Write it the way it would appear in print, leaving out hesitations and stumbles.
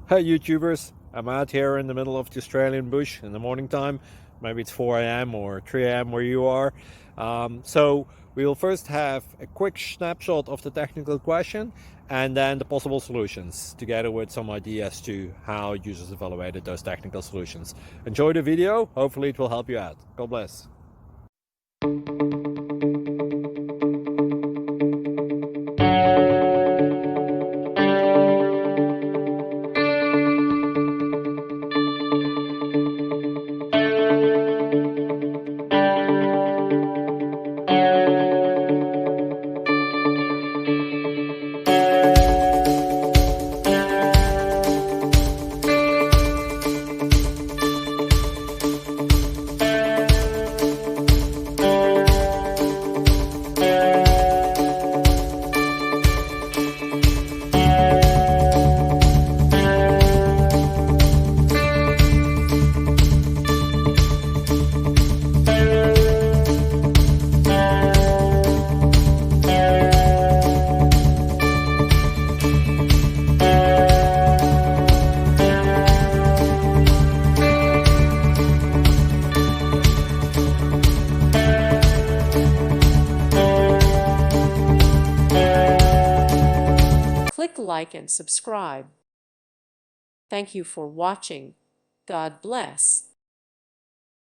Hey YouTubers, I'm out here in the middle of the Australian bush in the morning time. Maybe it's 4 a.m. or 3 a.m. where you are. So we'll first have a quick snapshot of the technical question and then the possible solutions, together with some ideas to how users evaluated those technical solutions. Enjoy the video, hopefully it will help you out. God bless. Click like and subscribe. Thank you for watching. God bless.